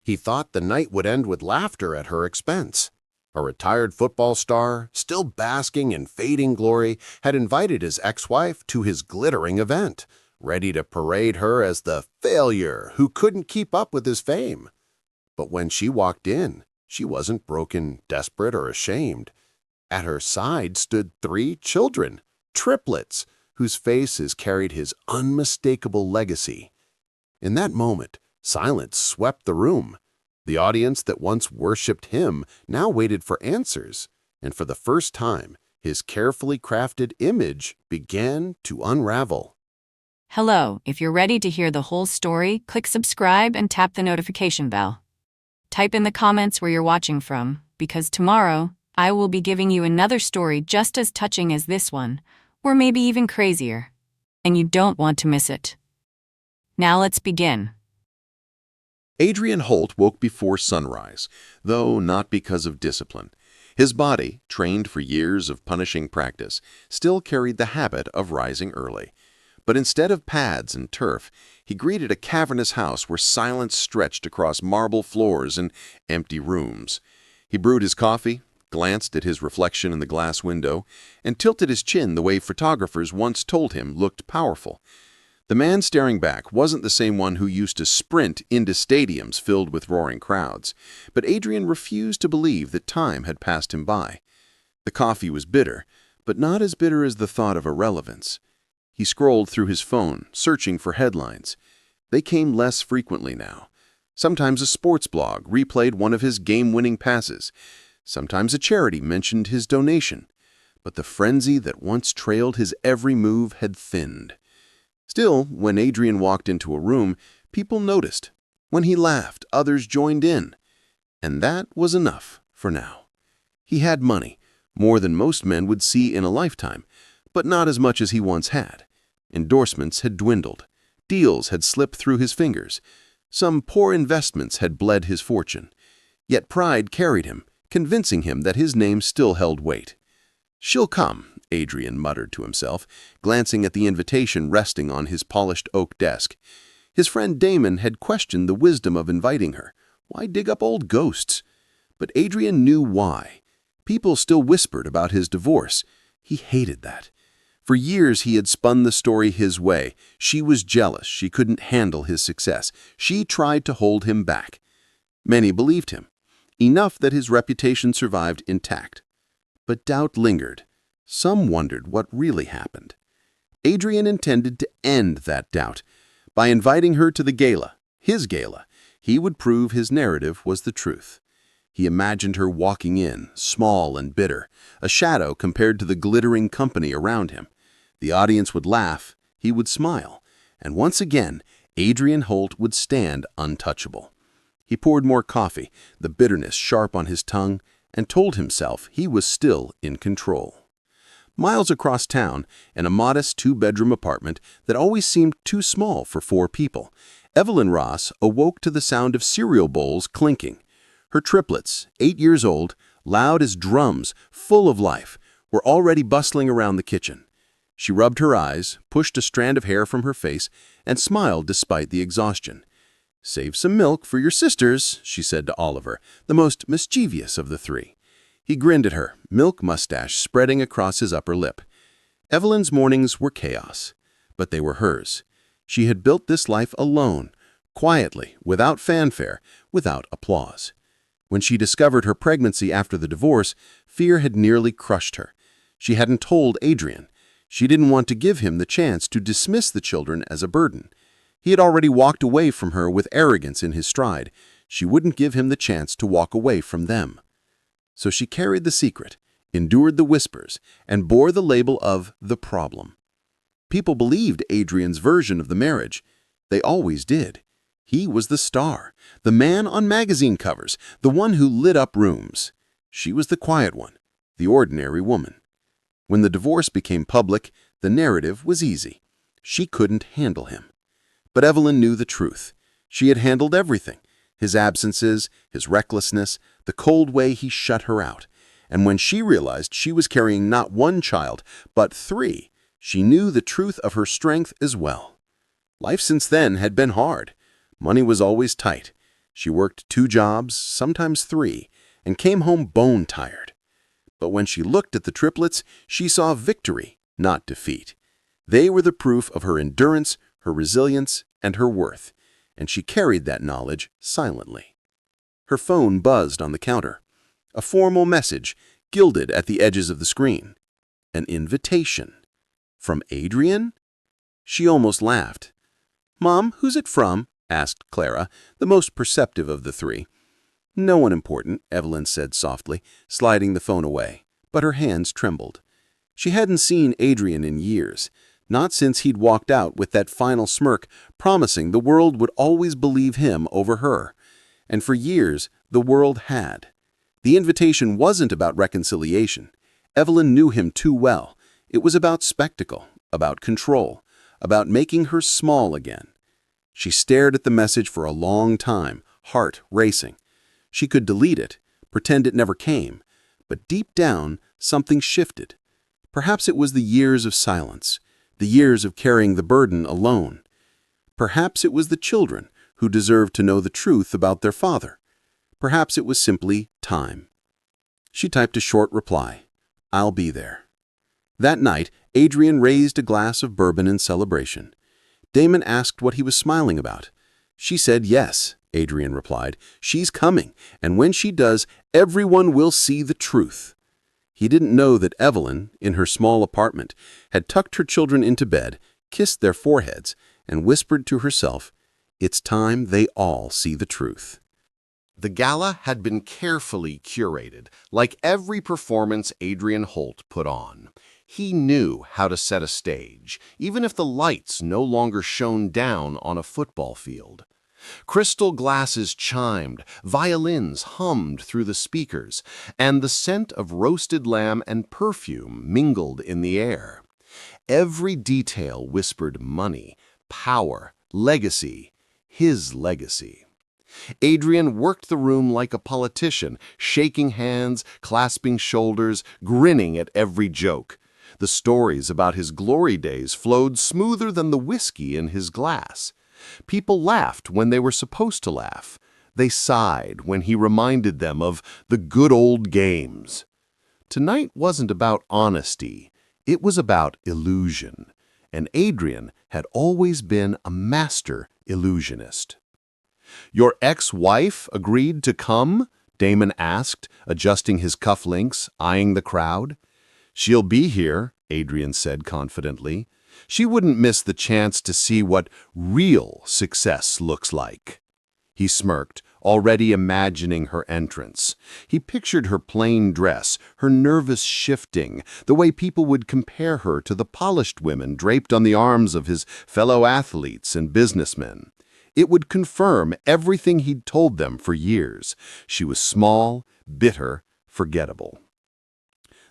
He thought the night would end with laughter at her expense. A retired football star, still basking in fading glory, had invited his ex-wife to his glittering event, ready to parade her as the failure who couldn't keep up with his fame. But when she walked in, she wasn't broken, desperate, or ashamed. At her side stood 3 children, triplets, whose faces carried his unmistakable legacy. In that moment, silence swept the room. The audience that once worshipped him now waited for answers, and for the first time, his carefully crafted image began to unravel. Hello, if you're ready to hear the whole story, click subscribe and tap the notification bell. Type in the comments where you're watching from, because tomorrow, I will be giving you another story just as touching as this one, or maybe even crazier. And you don't want to miss it. Now let's begin. Adrian Holt woke before sunrise, though not because of discipline. His body, trained for years of punishing practice, still carried the habit of rising early. But instead of pads and turf, he greeted a cavernous house where silence stretched across marble floors and empty rooms. He brewed his coffee, glanced at his reflection in the glass window, and tilted his chin the way photographers once told him looked powerful. The man staring back wasn't the same one who used to sprint into stadiums filled with roaring crowds, but Adrian refused to believe that time had passed him by. The coffee was bitter, but not as bitter as the thought of irrelevance. He scrolled through his phone, searching for headlines. They came less frequently now. Sometimes a sports blog replayed one of his game-winning passes. Sometimes a charity mentioned his donation. But the frenzy that once trailed his every move had thinned. Still, when Adrian walked into a room, people noticed. When he laughed, others joined in. And that was enough for now. He had money, more than most men would see in a lifetime, but not as much as he once had. Endorsements had dwindled. Deals had slipped through his fingers. Some poor investments had bled his fortune. Yet pride carried him, convincing him that his name still held weight. "She'll come," Adrian muttered to himself, glancing at the invitation resting on his polished oak desk. His friend Damon had questioned the wisdom of inviting her. Why dig up old ghosts? But Adrian knew why. People still whispered about his divorce. He hated that. For years he had spun the story his way. She was jealous. She couldn't handle his success. She tried to hold him back. Many believed him, enough that his reputation survived intact. But doubt lingered. Some wondered what really happened. Adrian intended to end that doubt. By inviting her to the gala, his gala, he would prove his narrative was the truth. He imagined her walking in, small and bitter, a shadow compared to the glittering company around him. The audience would laugh, he would smile, and once again, Adrian Holt would stand untouchable. He poured more coffee, the bitterness sharp on his tongue, and told himself he was still in control. Miles across town, in a modest 2-bedroom apartment that always seemed too small for 4 people, Evelyn Ross awoke to the sound of cereal bowls clinking. Her triplets, 8 years old, loud as drums, full of life, were already bustling around the kitchen. She rubbed her eyes, pushed a strand of hair from her face, and smiled despite the exhaustion. "Save some milk for your sisters," she said to Oliver, the most mischievous of the 3. He grinned at her, milk mustache spreading across his upper lip. Evelyn's mornings were chaos, but they were hers. She had built this life alone, quietly, without fanfare, without applause. When she discovered her pregnancy after the divorce, fear had nearly crushed her. She hadn't told Adrian. She didn't want to give him the chance to dismiss the children as a burden. He had already walked away from her with arrogance in his stride. She wouldn't give him the chance to walk away from them. So she carried the secret, endured the whispers, and bore the label of the problem. People believed Adrian's version of the marriage. They always did. He was the star, the man on magazine covers, the one who lit up rooms. She was the quiet one, the ordinary woman. When the divorce became public, the narrative was easy. She couldn't handle him. But Evelyn knew the truth. She had handled everything. His absences, his recklessness, the cold way he shut her out. And when she realized she was carrying not 1 child, but 3, she knew the truth of her strength as well. Life since then had been hard. Money was always tight. She worked 2 jobs, sometimes 3, and came home bone-tired. But when she looked at the triplets, she saw victory, not defeat. They were the proof of her endurance, her resilience, and her worth, and she carried that knowledge silently. Her phone buzzed on the counter. A formal message, gilded at the edges of the screen. An invitation. From Adrian? She almost laughed. "Mom, who's it from?" asked Clara, the most perceptive of the 3. "No one important," Evelyn said softly, sliding the phone away, but her hands trembled. She hadn't seen Adrian in years, not since he'd walked out with that final smirk promising the world would always believe him over her. And for years, the world had. The invitation wasn't about reconciliation. Evelyn knew him too well. It was about spectacle, about control, about making her small again. She stared at the message for a long time, heart racing. She could delete it, pretend it never came, but deep down, something shifted. Perhaps it was the years of silence, the years of carrying the burden alone. Perhaps it was the children who deserved to know the truth about their father. Perhaps it was simply time. She typed a short reply, "I'll be there." That night, Adrian raised a glass of bourbon in celebration. Damon asked what he was smiling about. "She said yes," Adrian replied. "She's coming, and when she does, everyone will see the truth." He didn't know that Evelyn, in her small apartment, had tucked her children into bed, kissed their foreheads, and whispered to herself, "It's time they all see the truth." The gala had been carefully curated, like every performance Adrian Holt put on. He knew how to set a stage, even if the lights no longer shone down on a football field. Crystal glasses chimed, violins hummed through the speakers, and the scent of roasted lamb and perfume mingled in the air. Every detail whispered money, power, legacy, his legacy. Adrian worked the room like a politician, shaking hands, clasping shoulders, grinning at every joke. The stories about his glory days flowed smoother than the whiskey in his glass. People laughed when they were supposed to laugh. They sighed when he reminded them of the good old games. Tonight wasn't about honesty. It was about illusion. And Adrian had always been a master illusionist. "Your ex-wife agreed to come?" Damon asked, adjusting his cufflinks, eyeing the crowd. "She'll be here," Adrian said confidently. "She wouldn't miss the chance to see what real success looks like." He smirked, already imagining her entrance. He pictured her plain dress, her nervous shifting, the way people would compare her to the polished women draped on the arms of his fellow athletes and businessmen. It would confirm everything he'd told them for years. She was small, bitter, forgettable.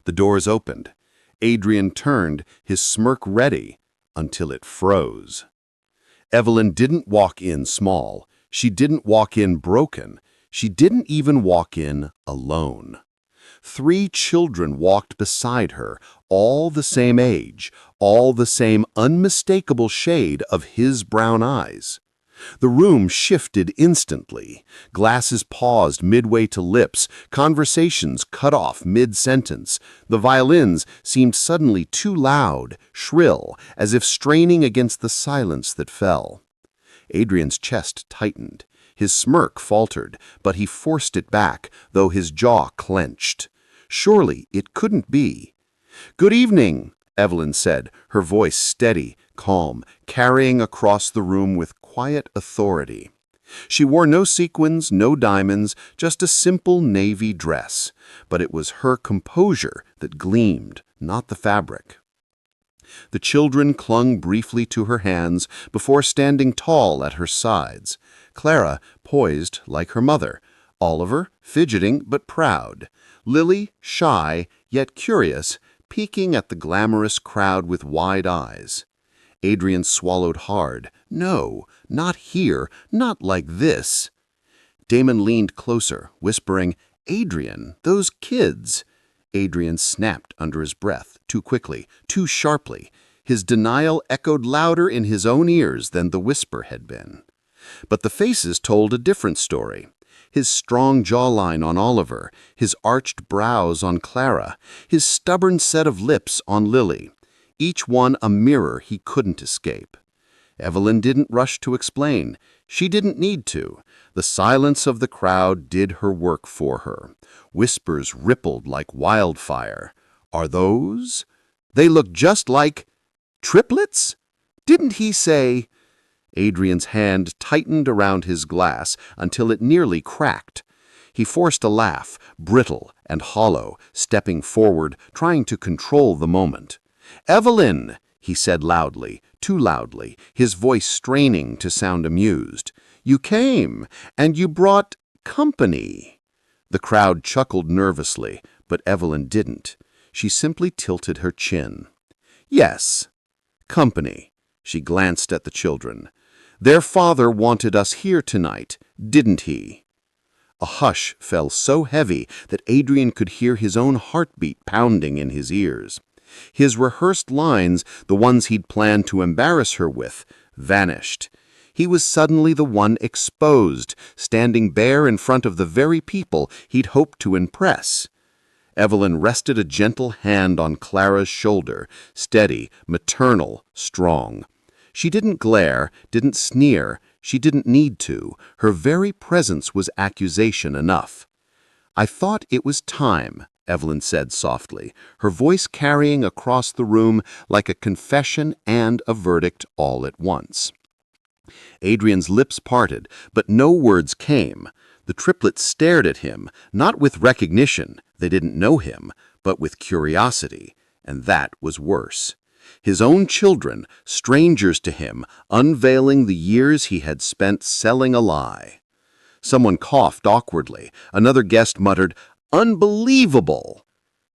The doors opened. Adrian turned, his smirk ready, until it froze. Evelyn didn't walk in small. She didn't walk in broken. She didn't even walk in alone. 3 children walked beside her, all the same age, all the same unmistakable shade of his brown eyes. The room shifted instantly. Glasses paused midway to lips, conversations cut off mid-sentence. The violins seemed suddenly too loud, shrill, as if straining against the silence that fell. Adrian's chest tightened. His smirk faltered, but he forced it back, though his jaw clenched. Surely it couldn't be. "Good evening," Evelyn said, her voice steady, calm, carrying across the room with quiet authority. She wore no sequins, no diamonds, just a simple navy dress. But it was her composure that gleamed, not the fabric. The children clung briefly to her hands before standing tall at her sides. Clara poised like her mother, Oliver fidgeting but proud, Lily shy yet curious, peeking at the glamorous crowd with wide eyes. Adrian swallowed hard. No, not here, not like this. Damon leaned closer, whispering, "Adrian, those kids." Adrian snapped under his breath, too quickly, too sharply. His denial echoed louder in his own ears than the whisper had been. But the faces told a different story. His strong jawline on Oliver, his arched brows on Clara, his stubborn set of lips on Lily, each one a mirror he couldn't escape. Evelyn didn't rush to explain. She didn't need to. The silence of the crowd did her work for her. Whispers rippled like wildfire. Are those? They look just like triplets? Didn't he say? Adrian's hand tightened around his glass until it nearly cracked. He forced a laugh, brittle and hollow, stepping forward, trying to control the moment. "Evelyn!" he said loudly, too loudly, his voice straining to sound amused. "You came, and you brought company." The crowd chuckled nervously, but Evelyn didn't. She simply tilted her chin. "Yes, company." She glanced at the children. "Their father wanted us here tonight, didn't he?" A hush fell so heavy that Adrian could hear his own heartbeat pounding in his ears. His rehearsed lines, the ones he'd planned to embarrass her with, vanished. He was suddenly the one exposed, standing bare in front of the very people he'd hoped to impress. Evelyn rested a gentle hand on Clara's shoulder, steady, maternal, strong. She didn't glare, didn't sneer, she didn't need to. Her very presence was accusation enough. "I thought it was time," Evelyn said softly, her voice carrying across the room like a confession and a verdict all at once. Adrian's lips parted, but no words came. The triplets stared at him, not with recognition, they didn't know him, but with curiosity, and that was worse. His own children, strangers to him, unveiling the years he had spent selling a lie. Someone coughed awkwardly. Another guest muttered, "Unbelievable!"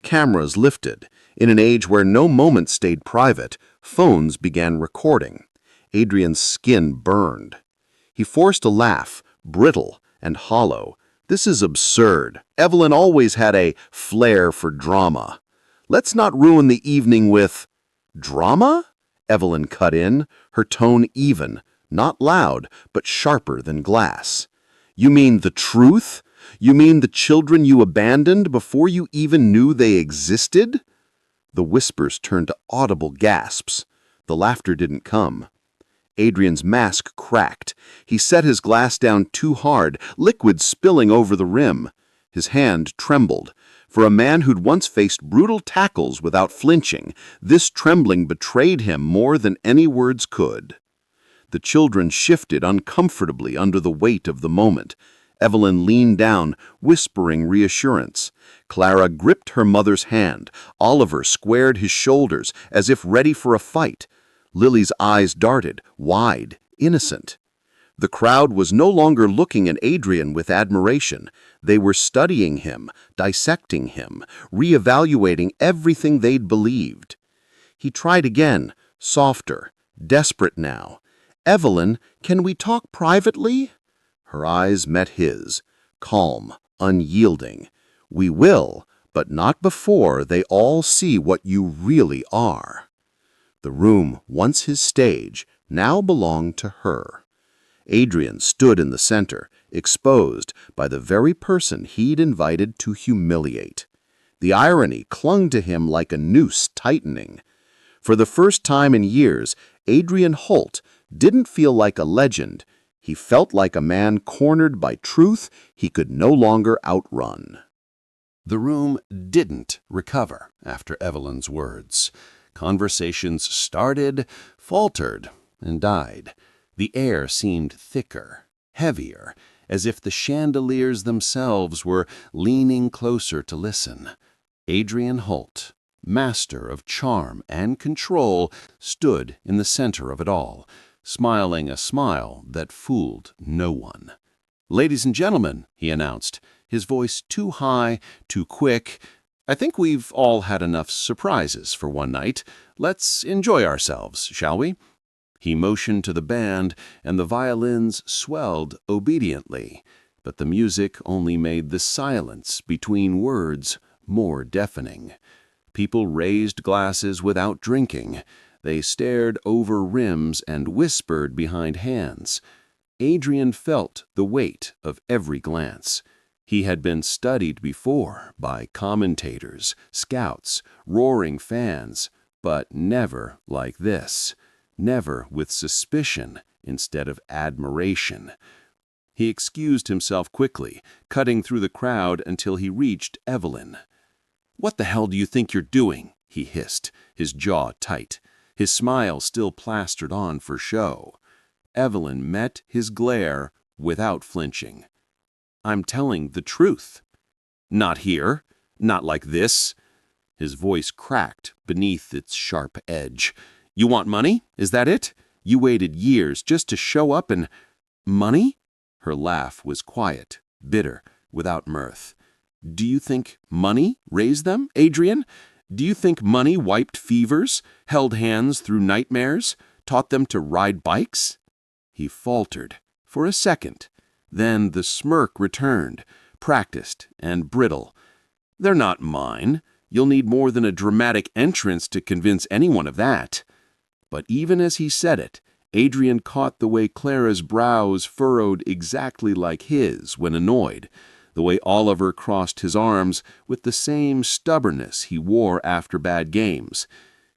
Cameras lifted. In an age where no moment stayed private, phones began recording. Adrian's skin burned. He forced a laugh, brittle and hollow. "This is absurd. Evelyn always had a flair for drama. Let's not ruin the evening with—" "Drama?" Evelyn cut in, her tone even, not loud, but sharper than glass. "You mean the truth? You mean the children you abandoned before you even knew they existed?" The whispers turned to audible gasps. The laughter didn't come. Adrian's mask cracked. He set his glass down too hard, liquid spilling over the rim. His hand trembled. For a man who'd once faced brutal tackles without flinching, this trembling betrayed him more than any words could. The children shifted uncomfortably under the weight of the moment. Evelyn leaned down, whispering reassurance. Clara gripped her mother's hand. Oliver squared his shoulders as if ready for a fight. Lily's eyes darted, wide, innocent. The crowd was no longer looking at Adrian with admiration. They were studying him, dissecting him, reevaluating everything they'd believed. He tried again, softer, desperate now. "Evelyn, can we talk privately?" Her eyes met his, calm, unyielding. "We will, but not before they all see what you really are." The room, once his stage, now belonged to her. Adrian stood in the center, exposed by the very person he'd invited to humiliate. The irony clung to him like a noose tightening. For the first time in years, Adrian Holt didn't feel like a legend. He felt like a man cornered by truth he could no longer outrun. The room didn't recover after Evelyn's words. Conversations started, faltered, and died. The air seemed thicker, heavier, as if the chandeliers themselves were leaning closer to listen. Adrian Holt, master of charm and control, stood in the center of it all, smiling a smile that fooled no one. "Ladies and gentlemen," he announced, his voice too high, too quick, "I think we've all had enough surprises for one night. Let's enjoy ourselves, shall we?" He motioned to the band, and the violins swelled obediently, but the music only made the silence between words more deafening. People raised glasses without drinking. They stared over rims and whispered behind hands. Adrian felt the weight of every glance. He had been studied before by commentators, scouts, roaring fans, but never like this. Never with suspicion instead of admiration. He excused himself quickly, cutting through the crowd until he reached Evelyn. "What the hell do you think you're doing?" he hissed, his jaw tight, his smile still plastered on for show. Evelyn met his glare without flinching. "I'm telling the truth." "Not here. Not like this." His voice cracked beneath its sharp edge. "You want money? Is that it? You waited years just to show up and— Money?" Her laugh was quiet, bitter, without mirth. "Do you think money raised them, Adrian? Do you think money wiped fevers, held hands through nightmares, taught them to ride bikes?" He faltered for a second. Then the smirk returned, practiced and brittle. "They're not mine. You'll need more than a dramatic entrance to convince anyone of that." But even as he said it, Adrian caught the way Clara's brows furrowed exactly like his when annoyed, the way Oliver crossed his arms with the same stubbornness he wore after bad games.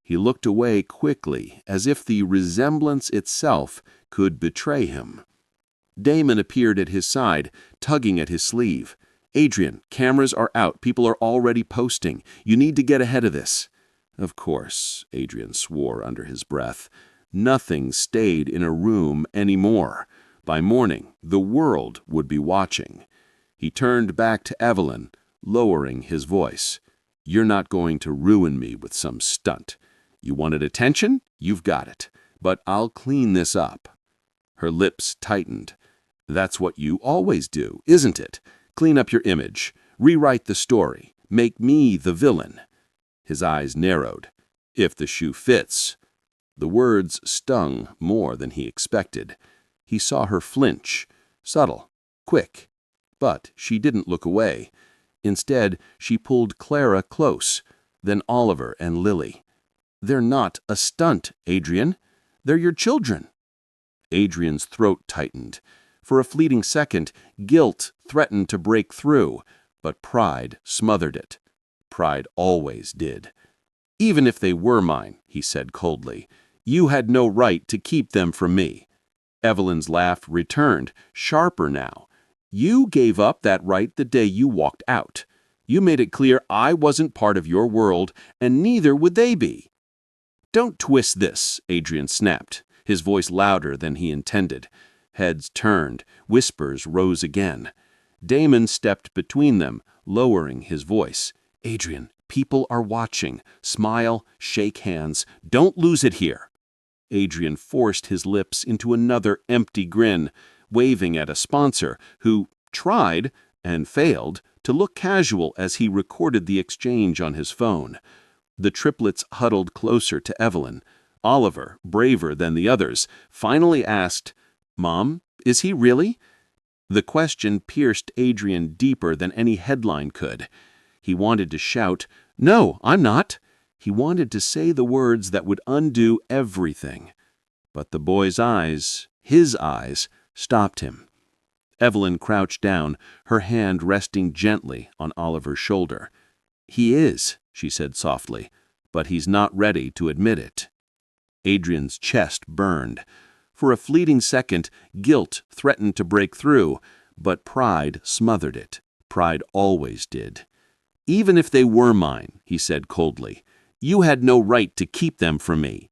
He looked away quickly, as if the resemblance itself could betray him. Damon appeared at his side, tugging at his sleeve. "Adrian, cameras are out. People are already posting. You need to get ahead of this." Of course, Adrian swore under his breath. Nothing stayed in a room anymore. By morning, the world would be watching. He turned back to Evelyn, lowering his voice. "You're not going to ruin me with some stunt. You wanted attention? You've got it. But I'll clean this up." Her lips tightened. "That's what you always do, isn't it? Clean up your image. Rewrite the story. Make me the villain." His eyes narrowed. "If the shoe fits." The words stung more than he expected. He saw her flinch, subtle, quick. But she didn't look away. Instead, she pulled Clara close, then Oliver and Lily. "They're not a stunt, Adrian. They're your children." Adrian's throat tightened. For a fleeting second, guilt threatened to break through, but pride smothered it. Pride always did. "Even if they were mine," he said coldly, "you had no right to keep them from me." Evelyn's laugh returned, sharper now. "You gave up that right the day you walked out. You made it clear I wasn't part of your world, and neither would they be." "Don't twist this," Adrian snapped, his voice louder than he intended. Heads turned, whispers rose again. Damon stepped between them, lowering his voice. "Adrian, people are watching. Smile, shake hands. Don't lose it here." Adrian forced his lips into another empty grin, waving at a sponsor who tried, and failed, to look casual as he recorded the exchange on his phone. The triplets huddled closer to Evelyn. Oliver, braver than the others, finally asked, "Mom, is he really?" The question pierced Adrian deeper than any headline could. He wanted to shout, "No, I'm not." He wanted to say the words that would undo everything. But the boy's eyes, his eyes, stopped him. Evelyn crouched down, her hand resting gently on Oliver's shoulder. "He is," she said softly, "but he's not ready to admit it." Adrian's chest burned. For a fleeting second, guilt threatened to break through, but pride smothered it. Pride always did. "Even if they were mine," he said coldly, "you had no right to keep them from me."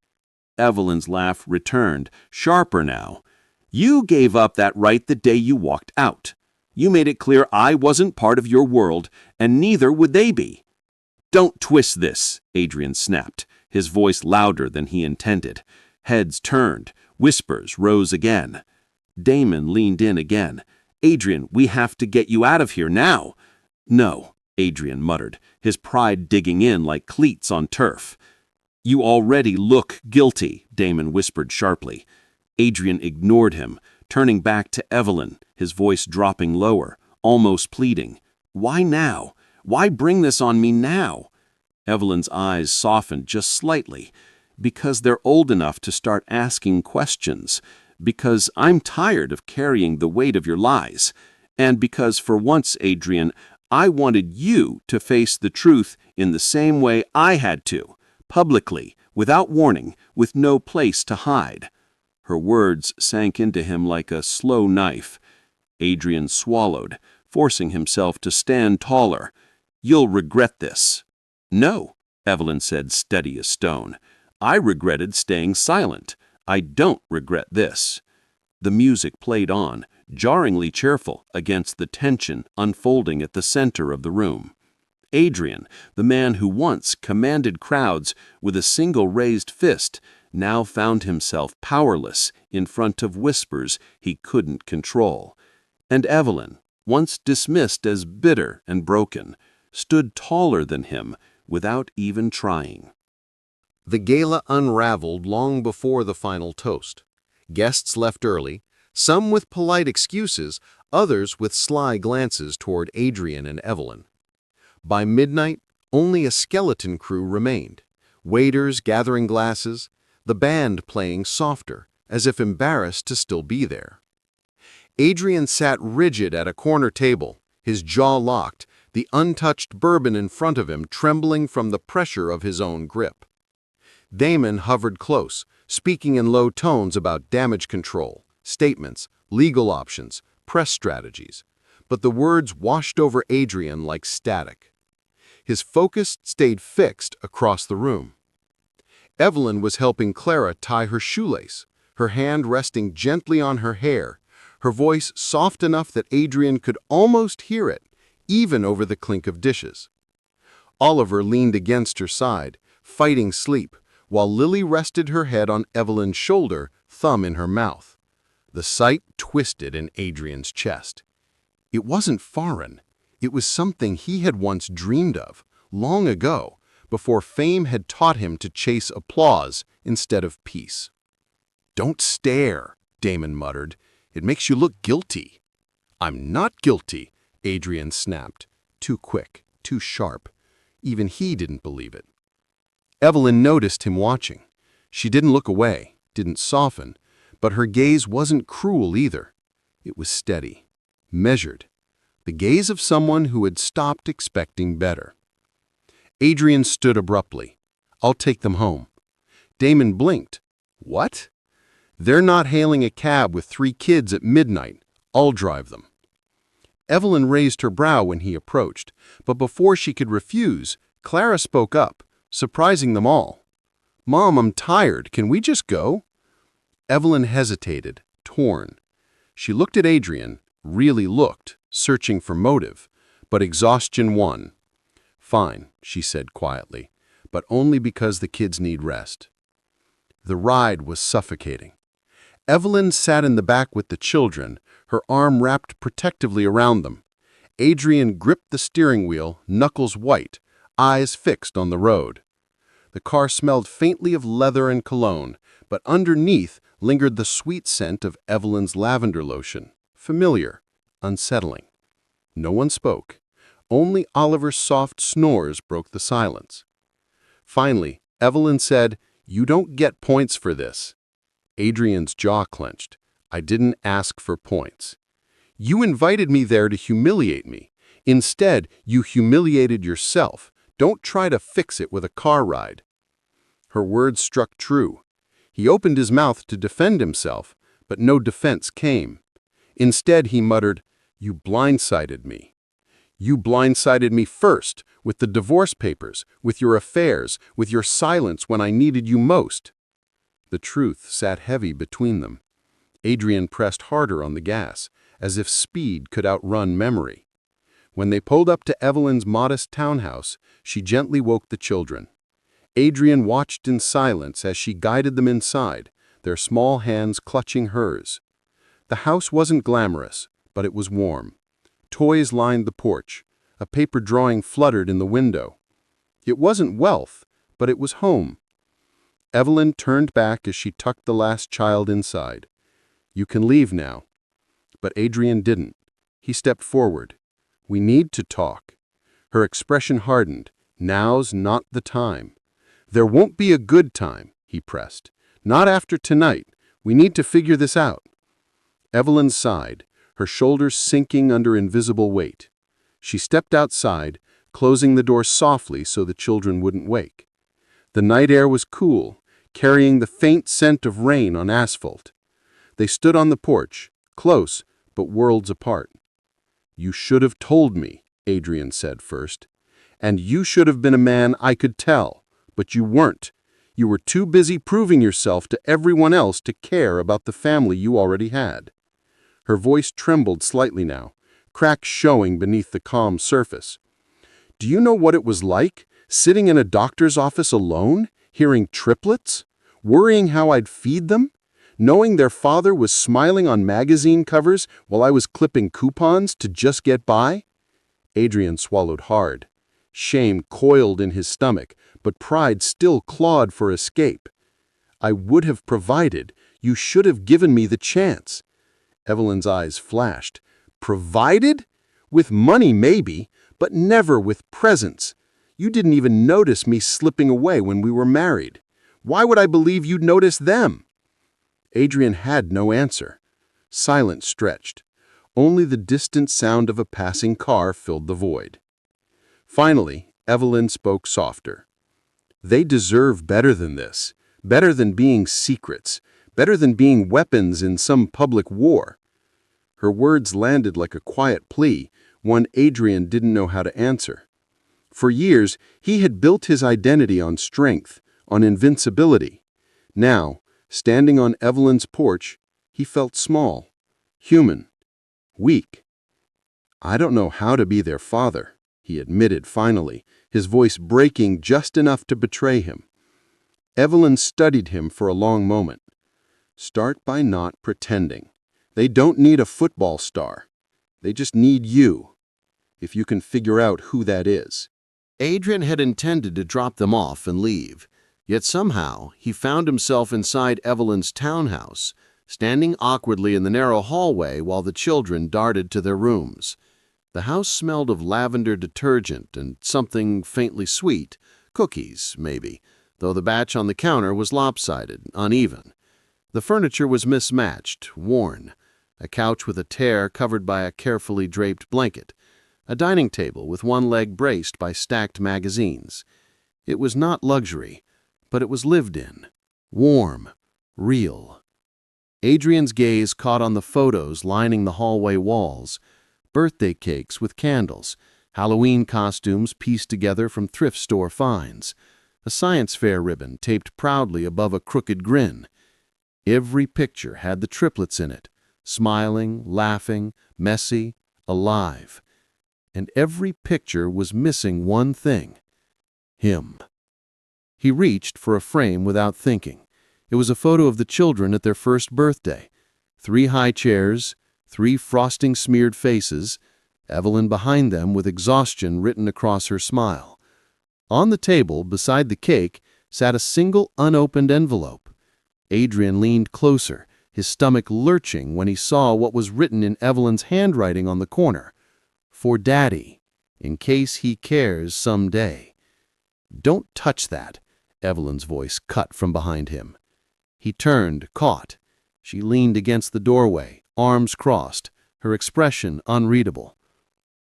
Evelyn's laugh returned, sharper now. "You gave up that right the day you walked out. You made it clear I wasn't part of your world, and neither would they be." "Don't twist this," Adrian snapped, his voice louder than he intended. Heads turned, whispers rose again. Damon leaned in again. "Adrian, we have to get you out of here now." "No," Adrian muttered, his pride digging in like cleats on turf. "You already look guilty," Damon whispered sharply. Adrian ignored him, turning back to Evelyn, his voice dropping lower, almost pleading. "Why now? Why bring this on me now?" Evelyn's eyes softened just slightly. "Because they're old enough to start asking questions. because I'm tired of carrying the weight of your lies, and because for once, Adrian, I wanted you to face the truth in the same way I had to, publicly, without warning, with no place to hide." Her words sank into him like a slow knife. Adrian swallowed, forcing himself to stand taller. "You'll regret this." "No," Evelyn said, steady as stone. "I regretted staying silent. I don't regret this." The music played on, jarringly cheerful against the tension unfolding at the center of the room. Adrian, the man who once commanded crowds with a single raised fist, now found himself powerless in front of whispers he couldn't control. And Evelyn, once dismissed as bitter and broken, stood taller than him without even trying. The gala unraveled long before the final toast. Guests left early, some with polite excuses, others with sly glances toward Adrian and Evelyn. By midnight, only a skeleton crew remained, waiters gathering glasses, the band playing softer, as if embarrassed to still be there. Adrian sat rigid at a corner table, his jaw locked, the untouched bourbon in front of him trembling from the pressure of his own grip. Damon hovered close, speaking in low tones about damage control, statements, legal options, press strategies, but the words washed over Adrian like static. His focus stayed fixed across the room. Evelyn was helping Clara tie her shoelace, her hand resting gently on her hair, her voice soft enough that Adrian could almost hear it, even over the clink of dishes. Oliver leaned against her side, fighting sleep, while Lily rested her head on Evelyn's shoulder, thumb in her mouth. The sight twisted in Adrian's chest. It wasn't foreign. It was something he had once dreamed of, long ago, before fame had taught him to chase applause instead of peace. "Don't stare," Damon muttered. "It makes you look guilty." "I'm not guilty," Adrian snapped. Too quick, too sharp. Even he didn't believe it. Evelyn noticed him watching. She didn't look away, didn't soften, but her gaze wasn't cruel either. It was steady, measured, the gaze of someone who had stopped expecting better. Adrian stood abruptly. "I'll take them home." Damon blinked. "What?" "They're not hailing a cab with 3 kids at midnight. I'll drive them." Evelyn raised her brow when he approached, but before she could refuse, Clara spoke up, surprising them all. "Mom, I'm tired. Can we just go?" Evelyn hesitated, torn. She looked at Adrian, really looked, searching for motive, but exhaustion won. "Fine," she said quietly, "but only because the kids need rest." The ride was suffocating. Evelyn sat in the back with the children, her arm wrapped protectively around them. Adrian gripped the steering wheel, knuckles white, eyes fixed on the road. The car smelled faintly of leather and cologne, but underneath lingered the sweet scent of Evelyn's lavender lotion, familiar, unsettling. No one spoke. Only Oliver's soft snores broke the silence. Finally, Evelyn said, "You don't get points for this." Adrian's jaw clenched. "I didn't ask for points. You invited me there to humiliate me. Instead, you humiliated yourself. Don't try to fix it with a car ride." Her words struck true. He opened his mouth to defend himself, but no defense came. Instead, he muttered, "You blindsided me. You blindsided me first, with the divorce papers, with your affairs, with your silence when I needed you most." The truth sat heavy between them. Adrian pressed harder on the gas, as if speed could outrun memory. When they pulled up to Evelyn's modest townhouse, she gently woke the children. Adrian watched in silence as she guided them inside, their small hands clutching hers. The house wasn't glamorous, but it was warm. Toys lined the porch. A paper drawing fluttered in the window. It wasn't wealth, but it was home. Evelyn turned back as she tucked the last child inside. "You can leave now." But Adrian didn't. He stepped forward. "We need to talk." Her expression hardened. "Now's not the time." "There won't be a good time," he pressed. "Not after tonight. We need to figure this out." Evelyn sighed, her shoulders sinking under invisible weight. She stepped outside, closing the door softly so the children wouldn't wake. The night air was cool, carrying the faint scent of rain on asphalt. They stood on the porch, close, but worlds apart. "You should have told me," Adrian said first. "And you should have been a man I could tell, but you weren't. You were too busy proving yourself to everyone else to care about the family you already had." Her voice trembled slightly now, cracks showing beneath the calm surface. "Do you know what it was like, sitting in a doctor's office alone, hearing triplets, worrying how I'd feed them, knowing their father was smiling on magazine covers while I was clipping coupons to just get by?" Adrian swallowed hard. Shame coiled in his stomach, but pride still clawed for escape. "I would have provided. You should have given me the chance." Evelyn's eyes flashed. "Provided? With money, maybe, but never with presents. You didn't even notice me slipping away when we were married. Why would I believe you'd notice them?" Adrian had no answer. Silence stretched. Only the distant sound of a passing car filled the void. Finally, Evelyn spoke softer. "They deserve better than this, better than being secrets, better than being weapons in some public war." Her words landed like a quiet plea, one Adrian didn't know how to answer. For years, he had built his identity on strength, on invincibility. Now, standing on Evelyn's porch, he felt small, human, weak. "I don't know how to be their father," he admitted finally, his voice breaking just enough to betray him. Evelyn studied him for a long moment. "Start by not pretending. They don't need a football star. They just need you. If you can figure out who that is." Adrian had intended to drop them off and leave, yet somehow he found himself inside Evelyn's townhouse, standing awkwardly in the narrow hallway while the children darted to their rooms. The house smelled of lavender detergent and something faintly sweet, cookies, maybe, though the batch on the counter was lopsided, uneven. The furniture was mismatched, worn, a couch with a tear covered by a carefully draped blanket, a dining table with one leg braced by stacked magazines. It was not luxury, but it was lived in, warm, real. Adrian's gaze caught on the photos lining the hallway walls, birthday cakes with candles, Halloween costumes pieced together from thrift store finds, a science fair ribbon taped proudly above a crooked grin. Every picture had the triplets in it, smiling, laughing, messy, alive. And every picture was missing one thing: him. He reached for a frame without thinking. It was a photo of the children at their first birthday. 3 high chairs, 3 frosting-smeared faces, Evelyn behind them with exhaustion written across her smile. On the table, beside the cake, sat a single unopened envelope. Adrian leaned closer, his stomach lurching when he saw what was written in Evelyn's handwriting on the corner. "For Daddy, in case he cares someday." "Don't touch that," Evelyn's voice cut from behind him. He turned, caught. She leaned against the doorway, arms crossed, her expression unreadable.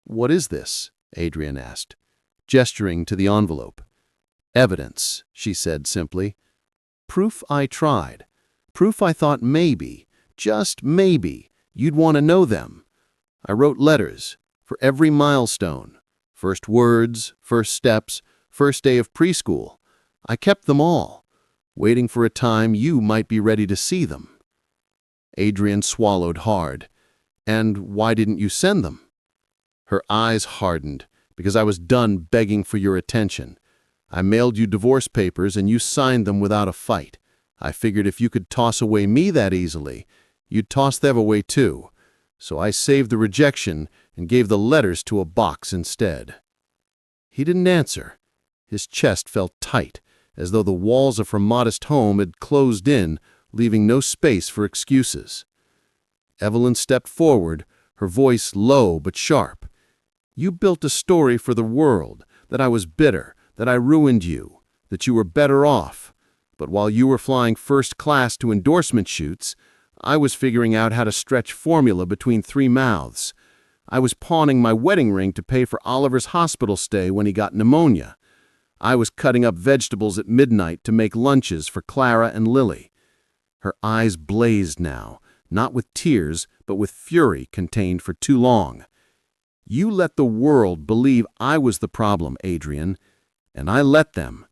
"What is this?" Adrian asked, gesturing to the envelope. "Evidence," she said simply. "Proof I tried. Proof I thought maybe, just maybe, you'd want to know them. I wrote letters for every milestone. First words, first steps, first day of preschool. I kept them all, waiting for a time you might be ready to see them." Adrian swallowed hard. "And why didn't you send them?" Her eyes hardened. "Because I was done begging for your attention. I mailed you divorce papers and you signed them without a fight. I figured if you could toss away me that easily, you'd toss them away too. So I saved the rejection and gave the letters to a box instead." He didn't answer. His chest felt tight, as though the walls of her modest home had closed in, leaving no space for excuses. Evelyn stepped forward, her voice low but sharp. "You built a story for the world, that I was bitter, that I ruined you, that you were better off. But while you were flying first class to endorsement shoots, I was figuring out how to stretch formula between 3 mouths. I was pawning my wedding ring to pay for Oliver's hospital stay when he got pneumonia. I was cutting up vegetables at midnight to make lunches for Clara and Lily. Her eyes blazed now, not with tears, but with fury contained for too long. You let the world believe I was the problem, Adrian, and I let them,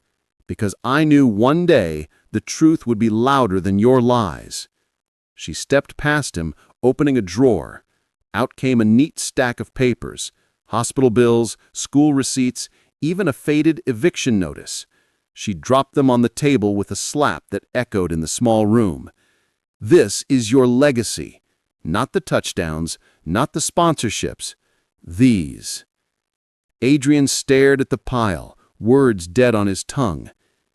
because I knew one day the truth would be louder than your lies. She stepped past him, opening a drawer. Out came a neat stack of papers, hospital bills, school receipts, even a faded eviction notice. She dropped them on the table with a slap that echoed in the small room. This is your legacy, not the touchdowns, not the sponsorships. These. Adrian stared at the pile, words dead on his tongue.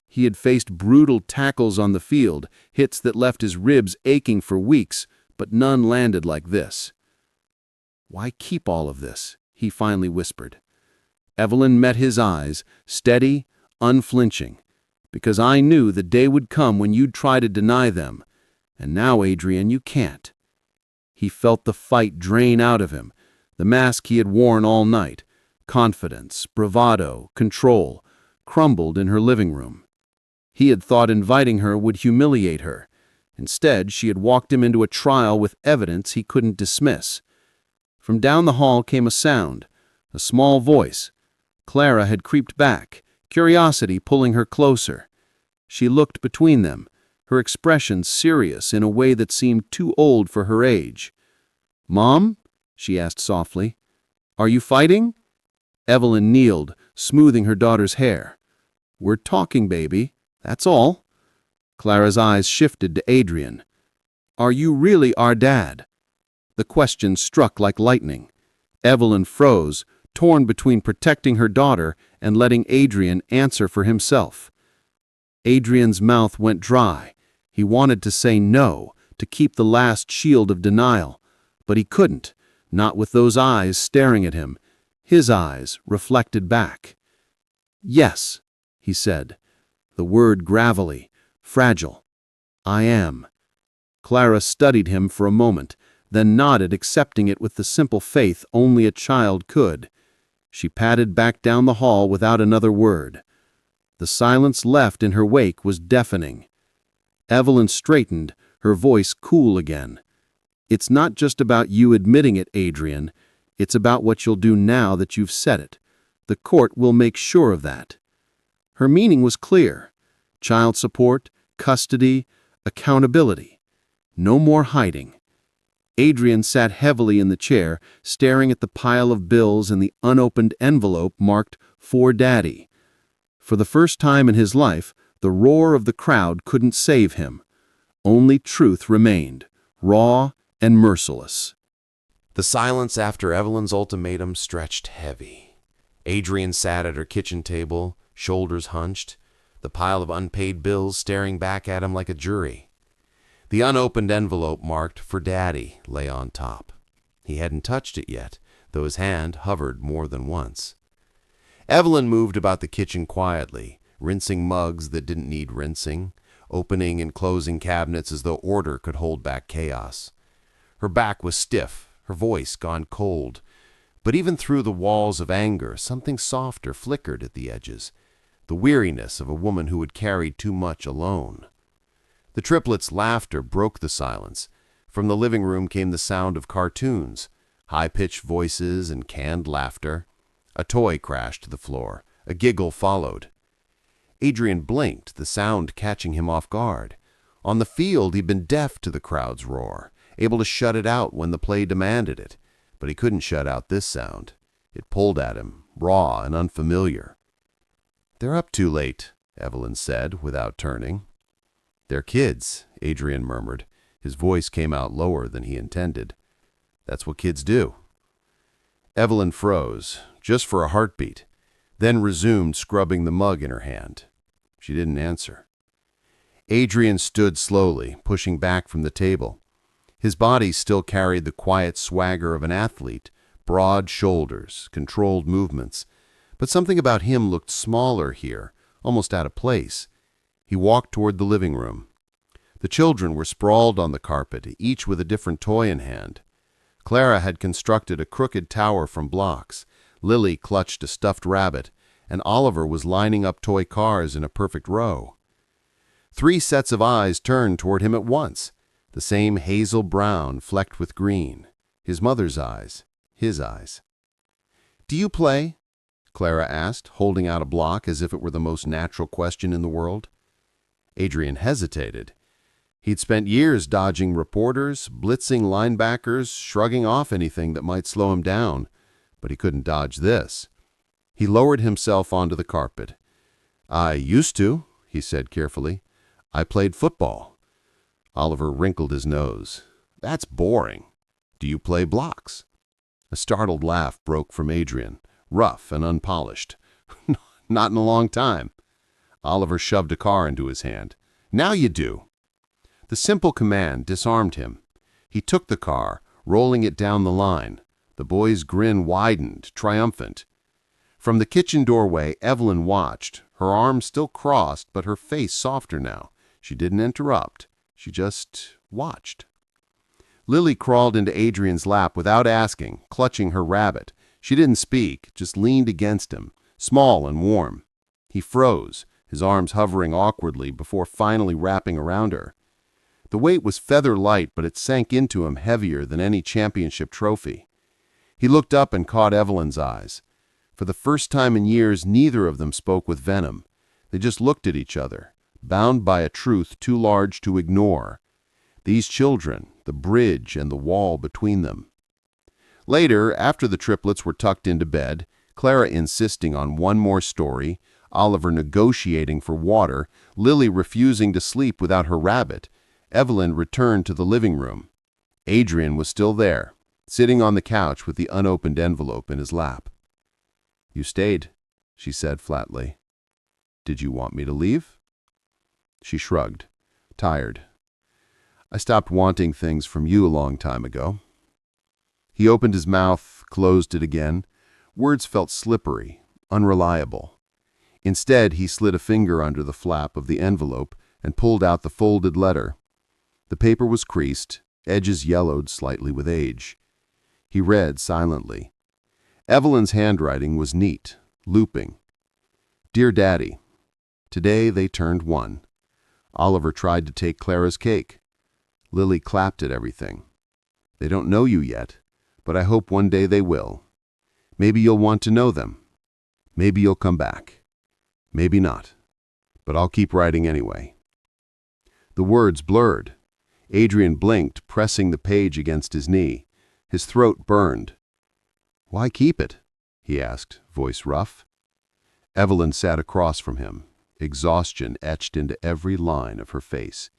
He had faced brutal tackles on the field, hits that left his ribs aching for weeks, but none landed like this. "Why keep all of this?" he finally whispered. Evelyn met his eyes, steady, unflinching. "Because I knew the day would come when you'd try to deny them. And now, Adrian, you can't." He felt the fight drain out of him, the mask he had worn all night. Confidence, bravado, control, crumbled in her living room. He had thought inviting her would humiliate her. Instead, she had walked him into a trial with evidence he couldn't dismiss. From down the hall came a sound, a small voice. Clara had creeped back, curiosity pulling her closer. She looked between them, her expression serious in a way that seemed too old for her age. "Mom?" she asked softly. "Are you fighting?" Evelyn kneeled, smoothing her daughter's hair. "We're talking, baby. That's all." Clara's eyes shifted to Adrian. "Are you really our dad?" The question struck like lightning. Evelyn froze, torn between protecting her daughter and letting Adrian answer for himself. Adrian's mouth went dry. He wanted to say no, to keep the last shield of denial. But he couldn't, not with those eyes staring at him. His eyes reflected back. "Yes," he said, the word gravelly, fragile. "I am." Clara studied him for a moment, then nodded, accepting it with the simple faith only a child could. She padded back down the hall without another word. The silence left in her wake was deafening. Evelyn straightened, her voice cool again. "It's not just about you admitting it, Adrian. It's about what you'll do now that you've said it. The court will make sure of that." Her meaning was clear. Child support, custody, accountability. No more hiding. Adrian sat heavily in the chair, staring at the pile of bills and the unopened envelope marked "For Daddy." For the first time in his life, the roar of the crowd couldn't save him. Only truth remained, raw and merciless. The silence after Evelyn's ultimatum stretched heavy. Adrian sat at her kitchen table, shoulders hunched, the pile of unpaid bills staring back at him like a jury. The unopened envelope marked "For Daddy" lay on top. He hadn't touched it yet, though his hand hovered more than once. Evelyn moved about the kitchen quietly, rinsing mugs that didn't need rinsing, opening and closing cabinets as though order could hold back chaos. Her back was stiff, her voice gone cold, but even through the walls of anger, something softer flickered at the edges, the weariness of a woman who had carried too much alone. The triplets' laughter broke the silence. From the living room came the sound of cartoons, high-pitched voices and canned laughter. A toy crashed to the floor. A giggle followed. Adrian blinked, the sound catching him off guard. On the field, he'd been deaf to the crowd's roar, able to shut it out when the play demanded it. But he couldn't shut out this sound. It pulled at him, raw and unfamiliar. "They're up too late," Evelyn said, without turning. "They're kids," Adrian murmured. His voice came out lower than he intended. "That's what kids do." Evelyn froze, just for a heartbeat, then resumed scrubbing the mug in her hand. She didn't answer. Adrian stood slowly, pushing back from the table. His body still carried the quiet swagger of an athlete, broad shoulders, controlled movements, but something about him looked smaller here, almost out of place. He walked toward the living room. The children were sprawled on the carpet, each with a different toy in hand. Clara had constructed a crooked tower from blocks. Lily clutched a stuffed rabbit, and Oliver was lining up toy cars in a perfect row. 3 sets of eyes turned toward him at once, the same hazel brown flecked with green. His mother's eyes, his eyes. "Do you play?" Clara asked, holding out a block as if it were the most natural question in the world. Adrian hesitated. He'd spent years dodging reporters, blitzing linebackers, shrugging off anything that might slow him down, but he couldn't dodge this. He lowered himself onto the carpet. "I used to," he said carefully. "I played football." Oliver wrinkled his nose. "That's boring. Do you play blocks?" A startled laugh broke from Adrian, rough and unpolished. "Not in a long time." Oliver shoved a car into his hand. "Now you do." The simple command disarmed him. He took the car, rolling it down the line. The boy's grin widened, triumphant. From the kitchen doorway, Evelyn watched, her arms still crossed, but her face softer now. She didn't interrupt. She just watched. Lily crawled into Adrian's lap without asking, clutching her rabbit. She didn't speak, just leaned against him, small and warm. He froze, his arms hovering awkwardly before finally wrapping around her. The weight was feather light, but it sank into him heavier than any championship trophy. He looked up and caught Evelyn's eyes. For the first time in years, neither of them spoke with venom. They just looked at each other, bound by a truth too large to ignore. These children, the bridge and the wall between them. Later, after the triplets were tucked into bed, Clara insisting on one more story, Oliver negotiating for water, Lily refusing to sleep without her rabbit, Evelyn returned to the living room. Adrian was still there, sitting on the couch with the unopened envelope in his lap. "You stayed," she said flatly. "Did you want me to leave?" She shrugged, tired. "I stopped wanting things from you a long time ago." He opened his mouth, closed it again. Words felt slippery, unreliable. Instead, he slid a finger under the flap of the envelope and pulled out the folded letter. The paper was creased, edges yellowed slightly with age. He read silently. Evelyn's handwriting was neat, looping. "Dear Daddy, today they turned 1. Oliver tried to take Clara's cake. Lily clapped at everything. They don't know you yet, but I hope one day they will. Maybe you'll want to know them. Maybe you'll come back. Maybe not. But I'll keep writing anyway." The words blurred. Adrian blinked, pressing the page against his knee. His throat burned. "Why keep it?" he asked, voice rough. Evelyn sat across from him, exhaustion etched into every line of her face.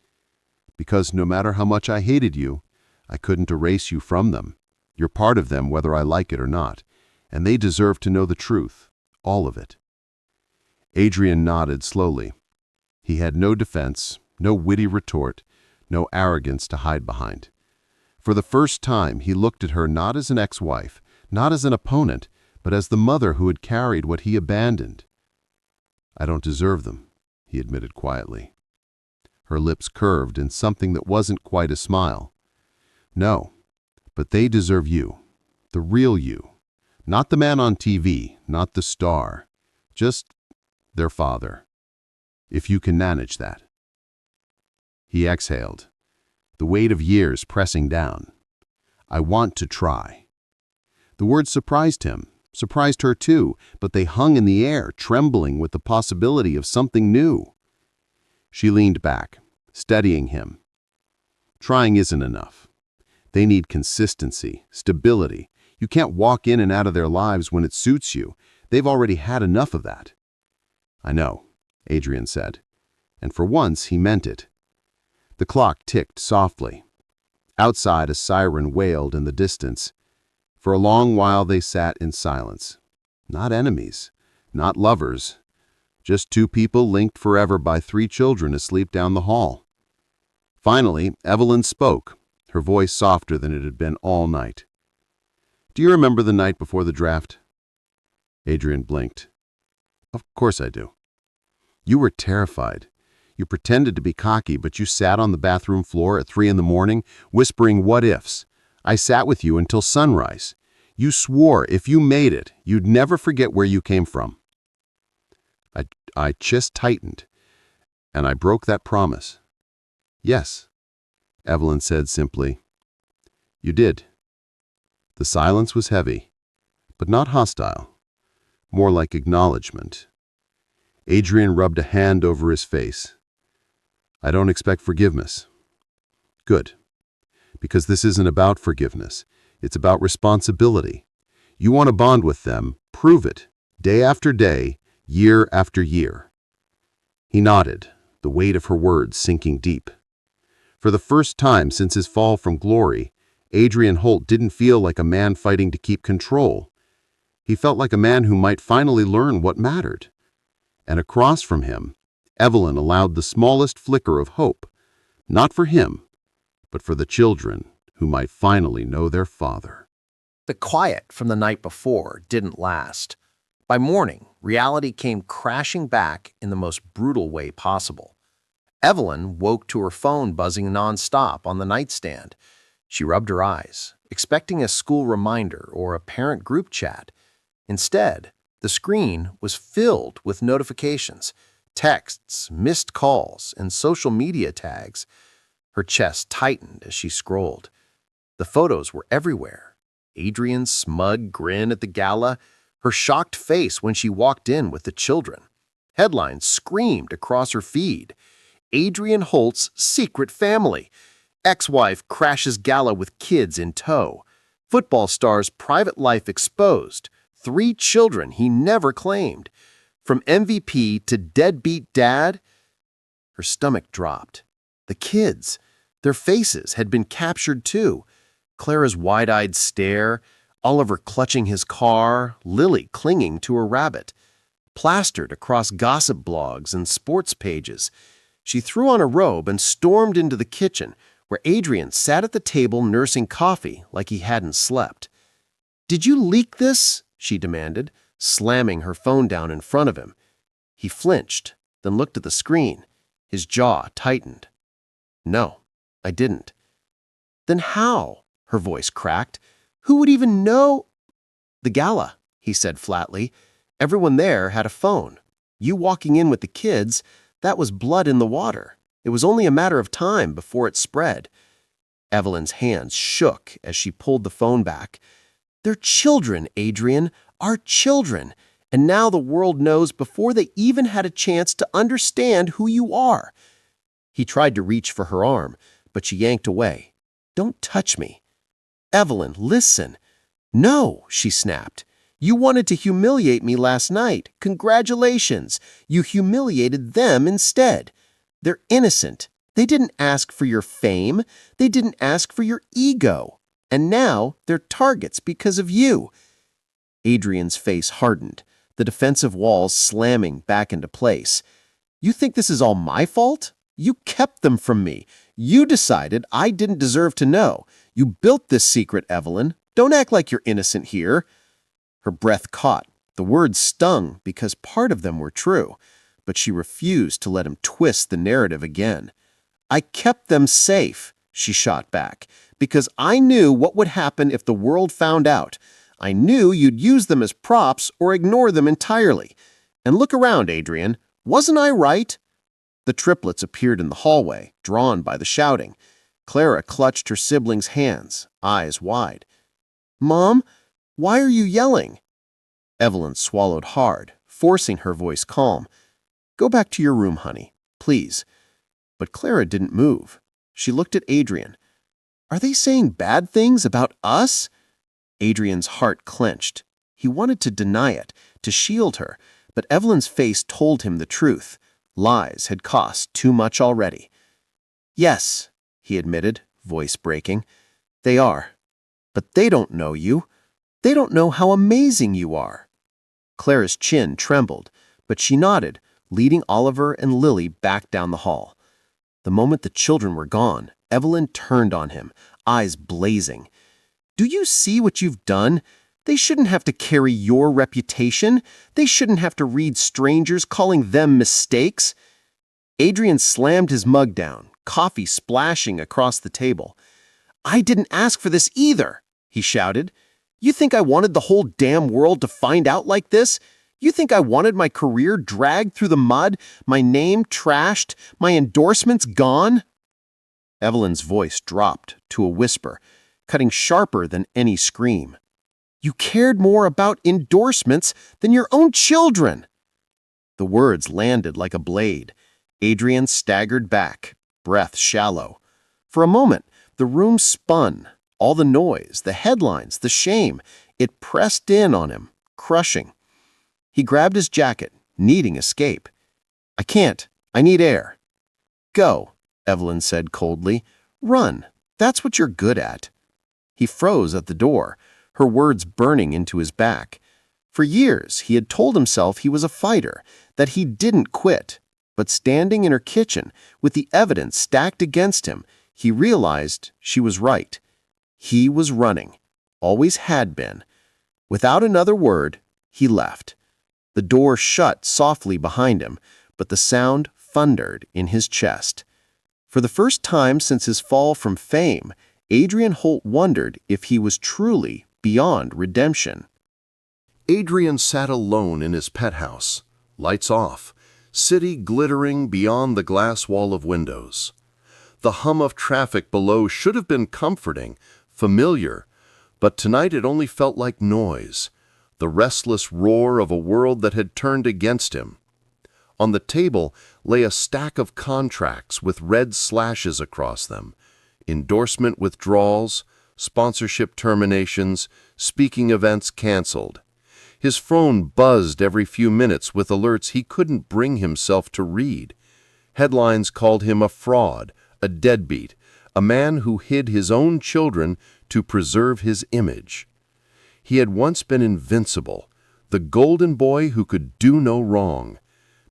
"Because no matter how much I hated you, I couldn't erase you from them. You're part of them whether I like it or not, and they deserve to know the truth, all of it." Adrian nodded slowly. He had no defense, no witty retort, no arrogance to hide behind. For the first time, he looked at her not as an ex-wife, not as an opponent, but as the mother who had carried what he abandoned. "I don't deserve them," he admitted quietly. Her lips curved in something that wasn't quite a smile. "No, but they deserve you, the real you. Not the man on TV, not the star. Just their father. If you can manage that." He exhaled, the weight of years pressing down. "I want to try." The words surprised him, surprised her too, but they hung in the air, trembling with the possibility of something new. She leaned back, steadying him. "Trying isn't enough. They need consistency, stability. You can't walk in and out of their lives when it suits you. They've already had enough of that." "I know," Adrian said, and for once he meant it. The clock ticked softly. Outside, a siren wailed in the distance. For a long while they sat in silence. Not enemies, not lovers, just 2 people linked forever by 3 children asleep down the hall. Finally, Evelyn spoke, her voice softer than it had been all night. "Do you remember the night before the draft?" Adrian blinked. "Of course I do." "You were terrified. You pretended to be cocky, but you sat on the bathroom floor at 3 in the morning, whispering what-ifs. I sat with you until sunrise. You swore if you made it, you'd never forget where you came from. I chest tightened, and I broke that promise. Yes, Evelyn said simply. You did. The silence was heavy, but not hostile, more like acknowledgement. Adrian rubbed a hand over his face. I don't expect forgiveness. Good. Because this isn't about forgiveness. It's about responsibility. You want to bond with them, prove it, day after day, year after year. He nodded, the weight of her words sinking deep. For the first time since his fall from glory, Adrian Holt didn't feel like a man fighting to keep control. He felt like a man who might finally learn what mattered. And across from him, Evelyn allowed the smallest flicker of hope, not for him, but for the children who might finally know their father. The quiet from the night before didn't last. By morning, reality came crashing back in the most brutal way possible. Evelyn woke to her phone buzzing nonstop on the nightstand. She rubbed her eyes, expecting a school reminder or a parent group chat. Instead, the screen was filled with notifications, texts, missed calls, and social media tags. Her chest tightened as she scrolled. The photos were everywhere. Adrian's smug grin at the gala, her shocked face when she walked in with the children. Headlines screamed across her feed. Adrian Holt's secret family. Ex-wife crashes gala with kids in tow. Football star's private life exposed. 3 children he never claimed. From MVP to deadbeat dad. Her stomach dropped. The kids, their faces had been captured too. Clara's wide-eyed stare, Oliver clutching his car, Lily clinging to her rabbit. Plastered across gossip blogs and sports pages. She threw on a robe and stormed into the kitchen, where Adrian sat at the table nursing coffee like he hadn't slept. "Did you leak this?" she demanded, slamming her phone down in front of him. He flinched, then looked at the screen. His jaw tightened. "No, I didn't." "Then how?" Her voice cracked. "Who would even know?" "The gala," he said flatly. "Everyone there had a phone. You walking in with the kids, that was blood in the water. It was only a matter of time before it spread." Evelyn's hands shook as she pulled the phone back. "They're children, Adrian, our children. And now the world knows before they even had a chance to understand who you are." He tried to reach for her arm, but she yanked away. "Don't touch me." "Evelyn, listen." "No," she snapped. "You wanted to humiliate me last night. Congratulations. You humiliated them instead. They're innocent. They didn't ask for your fame. They didn't ask for your ego. And now they're targets because of you." Adrian's face hardened, the defensive walls slamming back into place. "You think this is all my fault? You kept them from me. You decided I didn't deserve to know. You built this secret, Evelyn. Don't act like you're innocent here." Her breath caught. The words stung because part of them were true, but she refused to let him twist the narrative again. "I kept them safe," she shot back, "because I knew what would happen if the world found out. I knew you'd use them as props or ignore them entirely. And look around, Adrian. Wasn't I right?" The triplets appeared in the hallway, drawn by the shouting. Clara clutched her siblings' hands, eyes wide. "Mom, why are you yelling?" Evelyn swallowed hard, forcing her voice calm. "Go back to your room, honey, please." But Clara didn't move. She looked at Adrian. "Are they saying bad things about us?" Adrian's heart clenched. He wanted to deny it, to shield her, but Evelyn's face told him the truth. Lies had cost too much already. "Yes," he admitted, voice breaking. "They are. But they don't know you. They don't know how amazing you are." Clara's chin trembled, but she nodded, leading Oliver and Lily back down the hall. The moment the children were gone, Evelyn turned on him, eyes blazing. "Do you see what you've done? They shouldn't have to carry your reputation. They shouldn't have to read strangers calling them mistakes." Adrian slammed his mug down, coffee splashing across the table. "I didn't ask for this either," he shouted. "You think I wanted the whole damn world to find out like this? You think I wanted my career dragged through the mud, my name trashed, my endorsements gone?" Evelyn's voice dropped to a whisper, cutting sharper than any scream. "You cared more about endorsements than your own children!" The words landed like a blade. Adrian staggered back, breath shallow. For a moment, the room spun. All the noise, the headlines, the shame, it pressed in on him, crushing. He grabbed his jacket, needing escape. "I can't. I need air." "Go," Evelyn said coldly. "Run. That's what you're good at." He froze at the door, her words burning into his back. For years, he had told himself he was a fighter, that he didn't quit. But standing in her kitchen, with the evidence stacked against him, he realized she was right. He was running, always had been. Without another word, he left. The door shut softly behind him, but the sound thundered in his chest. For the first time since his fall from fame, Adrian Holt wondered if he was truly beyond redemption. Adrian sat alone in his pet house, lights off, city glittering beyond the glass wall of windows. The hum of traffic below should have been comforting, familiar, but tonight it only felt like noise, the restless roar of a world that had turned against him. On the table lay a stack of contracts with red slashes across them, endorsement withdrawals, sponsorship terminations, speaking events canceled. His phone buzzed every few minutes with alerts he couldn't bring himself to read. Headlines called him a fraud, a deadbeat, a man who hid his own children to preserve his image. He had once been invincible, the golden boy who could do no wrong.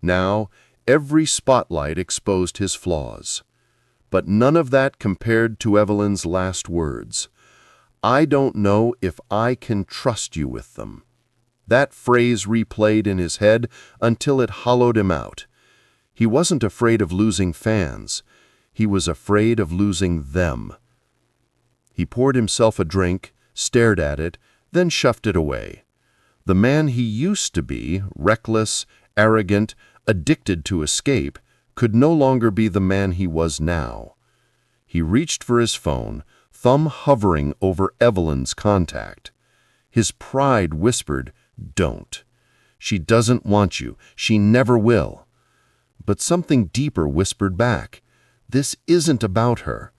Now, every spotlight exposed his flaws. But none of that compared to Evelyn's last words. "I don't know if I can trust you with them." That phrase replayed in his head until it hollowed him out. He wasn't afraid of losing fans. He was afraid of losing them. He poured himself a drink, stared at it, then shoved it away. The man he used to be, reckless, arrogant, addicted to escape, could no longer be the man he was now. He reached for his phone, thumb hovering over Evelyn's contact. His pride whispered, "Don't. She doesn't want you. She never will." But something deeper whispered back, "This isn't about her.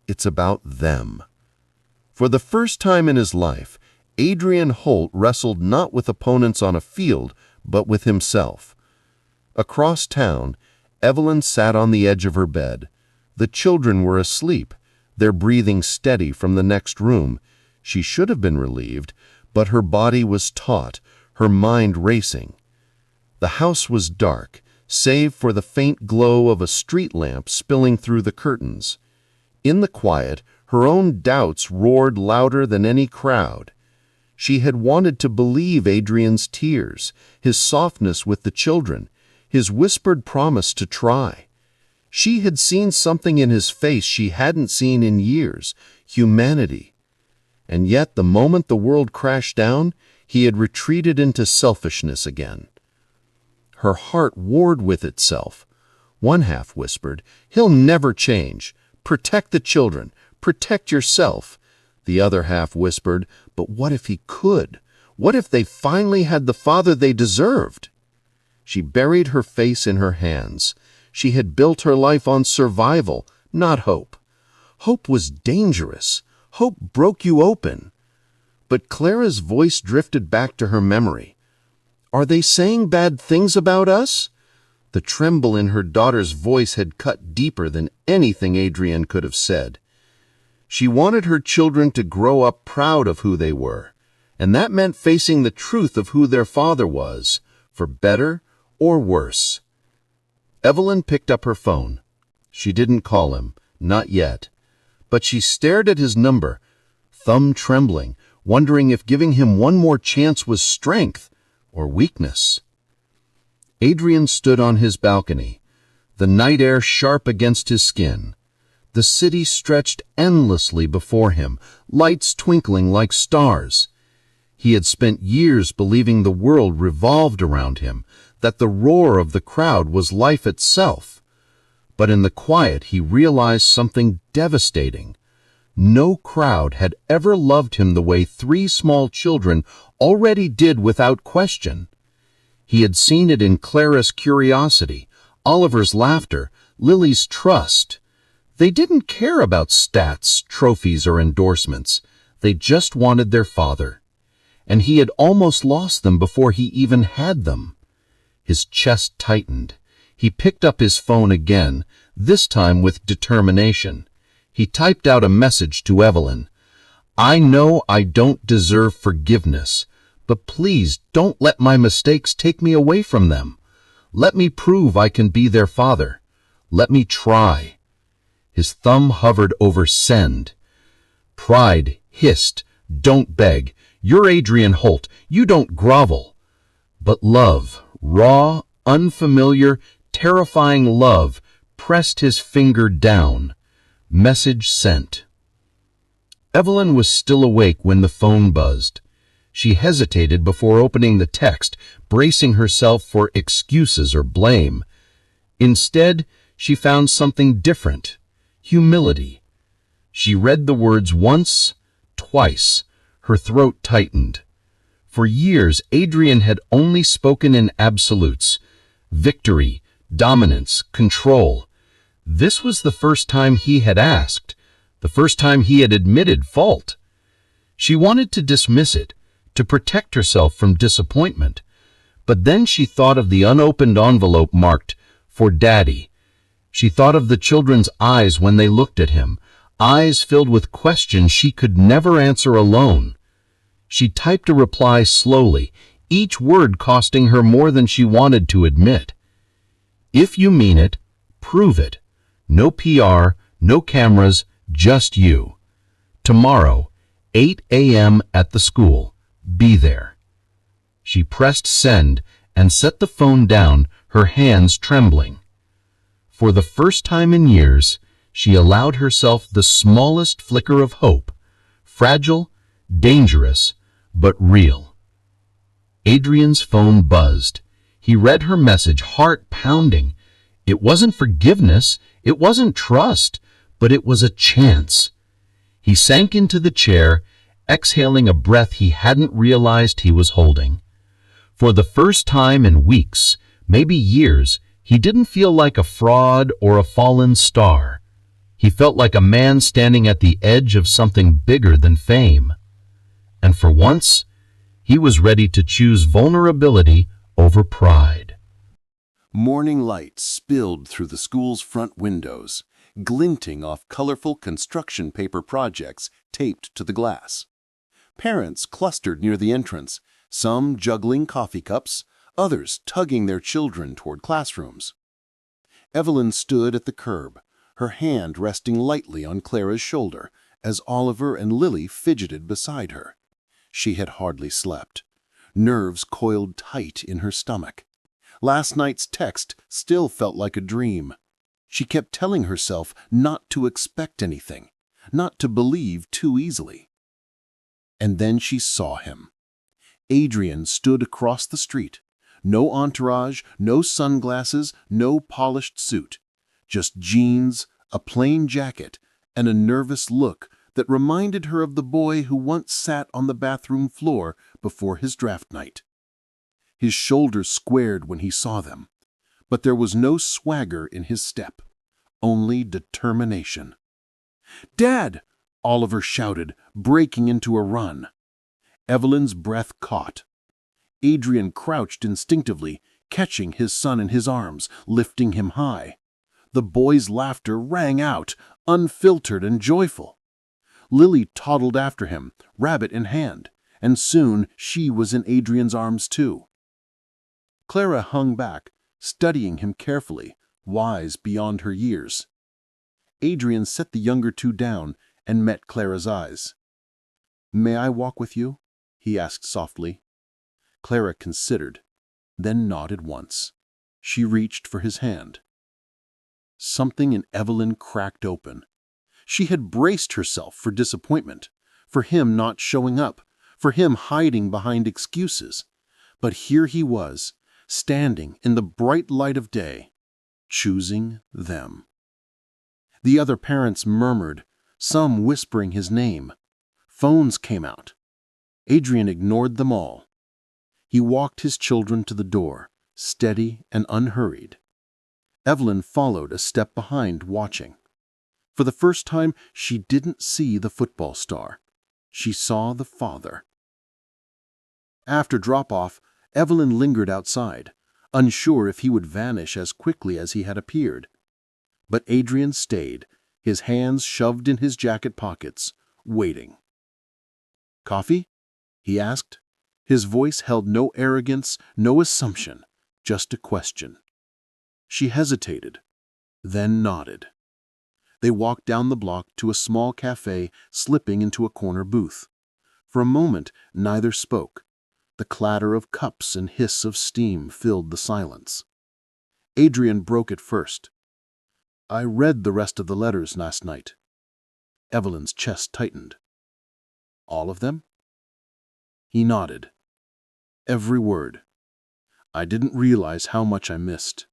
It's about them." For the first time in his life, Adrian Holt wrestled not with opponents on a field, but with himself. Across town, Evelyn sat on the edge of her bed. The children were asleep, their breathing steady from the next room. She should have been relieved, but her body was taut, her mind racing. The house was dark, save for the faint glow of a street lamp spilling through the curtains. In the quiet, her own doubts roared louder than any crowd. She had wanted to believe Adrian's tears, his softness with the children, his whispered promise to try. She had seen something in his face she hadn't seen in years, humanity. And yet, the moment the world crashed down, he had retreated into selfishness again. Her heart warred with itself. One half whispered, "He'll never change. Protect the children. Protect yourself." The other half whispered, "But what if he could? What if they finally had the father they deserved?" She buried her face in her hands. She had built her life on survival, not hope. Hope was dangerous. Hope broke you open. But Clara's voice drifted back to her memory. "Are they saying bad things about us?" The tremble in her daughter's voice had cut deeper than anything Adrian could have said. She wanted her children to grow up proud of who they were, and that meant facing the truth of who their father was, for better or worse. Evelyn picked up her phone. She didn't call him, not yet. But she stared at his number, thumb trembling, wondering if giving him one more chance was strength or weakness. Adrian stood on his balcony. the night air sharp against his skin. The city stretched endlessly before him, lights twinkling like stars. He had spent years believing the world revolved around him, that the roar of the crowd was life itself. But in the quiet he realized something devastating. No crowd had ever loved him the way 3 small children already did without question. He had seen it in Clara's curiosity, Oliver's laughter, Lily's trust. They didn't care about stats, trophies, or endorsements. They just wanted their father. And he had almost lost them before he even had them. His chest tightened. He picked up his phone again, this time with determination. He typed out a message to Evelyn. "I know I don't deserve forgiveness, but please don't let my mistakes take me away from them. Let me prove I can be their father. Let me try." His thumb hovered over send. Pride hissed, "Don't beg. You're Adrian Holt. You don't grovel." But love, raw, unfamiliar, terrifying love, pressed his finger down. Message sent. Evelyn was still awake when the phone buzzed. She hesitated before opening the text, bracing herself for excuses or blame. Instead, she found something different. Humility. She read the words once, twice. Her throat tightened. For years, Adrian had only spoken in absolutes. Victory, dominance, control. This was the first time he had asked, the first time he had admitted fault. She wanted to dismiss it, to protect herself from disappointment. But then she thought of the unopened envelope marked, "For Daddy." She thought of the children's eyes when they looked at him, eyes filled with questions she could never answer alone. She typed a reply slowly, each word costing her more than she wanted to admit. "If you mean it, prove it. No PR, no cameras, just you. Tomorrow, 8 a.m. at the school. Be there." She pressed send and set the phone down, her hands trembling. For the first time in years, she allowed herself the smallest flicker of hope, fragile, dangerous, but real. Adrian's phone buzzed. He read her message, heart pounding. It wasn't forgiveness, it wasn't trust, but it was a chance. He sank into the chair, exhaling a breath he hadn't realized he was holding. For the first time in weeks, maybe years, he didn't feel like a fraud or a fallen star. He felt like a man standing at the edge of something bigger than fame. And for once, he was ready to choose vulnerability over pride. Morning light spilled through the school's front windows, glinting off colorful construction paper projects taped to the glass. Parents clustered near the entrance, some juggling coffee cups, others tugging their children toward classrooms. Evelyn stood at the curb, her hand resting lightly on Clara's shoulder as Oliver and Lily fidgeted beside her. She had hardly slept. Nerves coiled tight in her stomach. Last night's text still felt like a dream. She kept telling herself not to expect anything, not to believe too easily. And then she saw him. Adrian stood across the street. No entourage, no sunglasses, no polished suit. Just jeans, a plain jacket, and a nervous look that reminded her of the boy who once sat on the bathroom floor before his draft night. His shoulders squared when he saw them, but there was no swagger in his step, only determination. "Dad!" Oliver shouted, breaking into a run. Evelyn's breath caught. Adrian crouched instinctively, catching his son in his arms, lifting him high. The boy's laughter rang out, unfiltered and joyful. Lily toddled after him, rabbit in hand, and soon she was in Adrian's arms too. Clara hung back, studying him carefully, wise beyond her years. Adrian set the younger two down and met Clara's eyes. "May I walk with you?" he asked softly. Clara considered, then nodded once. She reached for his hand. Something in Evelyn cracked open. She had braced herself for disappointment, for him not showing up, for him hiding behind excuses. But here he was, standing in the bright light of day, choosing them. The other parents murmured, some whispering his name. Phones came out. Adrian ignored them all. He walked his children to the door, steady and unhurried. Evelyn followed a step behind, watching. For the first time, she didn't see the football star. She saw the father. After drop-off, Evelyn lingered outside, unsure if he would vanish as quickly as he had appeared. But Adrian stayed, his hands shoved in his jacket pockets, waiting. "Coffee?" he asked. His voice held no arrogance, no assumption, just a question. She hesitated, then nodded. They walked down the block to a small cafe, slipping into a corner booth. For a moment, neither spoke. The clatter of cups and hiss of steam filled the silence. Adrian broke it first. "I read the rest of the letters last night." Evelyn's chest tightened. "All of them?" He nodded. "Every word. I didn't realize how much I missed.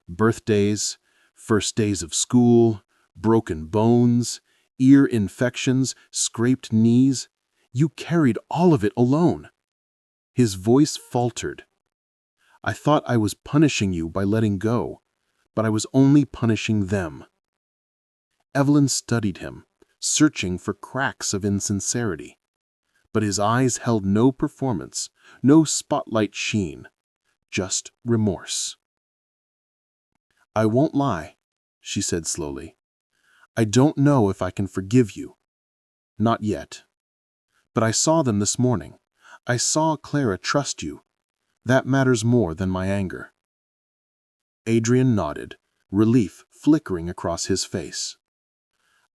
Birthdays, first days of school, broken bones, ear infections, scraped knees. You carried all of it alone." His voice faltered. "I thought I was punishing you by letting go, but I was only punishing them." Evelyn studied him, searching for cracks of insincerity. But his eyes held no performance, no spotlight sheen, just remorse. "I won't lie," she said slowly. "I don't know if I can forgive you. Not yet. But I saw them this morning. I saw Clara trust you. That matters more than my anger." Adrian nodded, relief flickering across his face.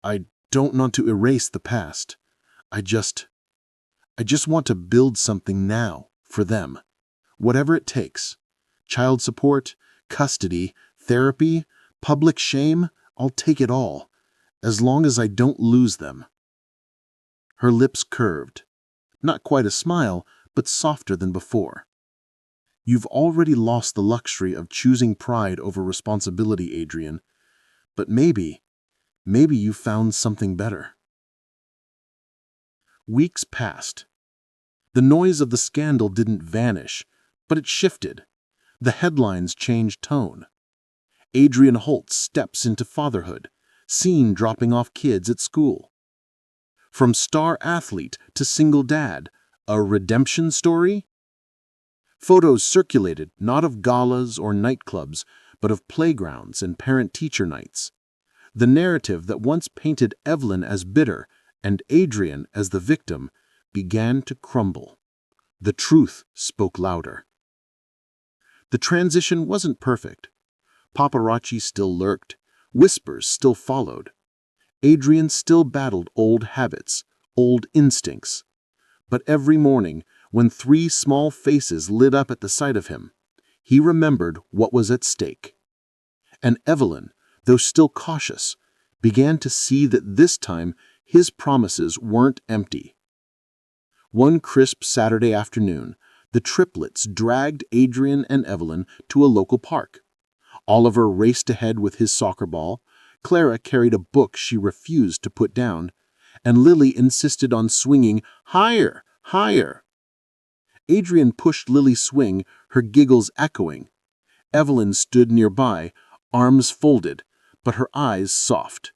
"I don't want to erase the past. I just want to build something now for them. Whatever it takes. Child support, custody, therapy, public shame, I'll take it all, as long as I don't lose them." Her lips curved. Not quite a smile, but softer than before. "You've already lost the luxury of choosing pride over responsibility, Adrian. But maybe you found something better." Weeks passed. The noise of the scandal didn't vanish, but it shifted. The headlines changed tone. Adrian Holt steps into fatherhood, seen dropping off kids at school. From star athlete to single dad, a redemption story? Photos circulated not of galas or nightclubs, but of playgrounds and parent-teacher nights. The narrative that once painted Evelyn as bitter and Adrian as the victim began to crumble. The truth spoke louder. The transition wasn't perfect. Paparazzi still lurked. Whispers still followed. Adrian still battled old habits, old instincts. But every morning, when 3 small faces lit up at the sight of him, he remembered what was at stake. And Evelyn, though still cautious, began to see that this time his promises weren't empty. One crisp Saturday afternoon, the Triplets dragged Adrian and Evelyn to a local park. Oliver raced ahead with his soccer ball, Clara carried a book she refused to put down, and Lily insisted on swinging higher, higher. Adrian pushed Lily's swing, her giggles echoing. Evelyn stood nearby, arms folded, but her eyes soft.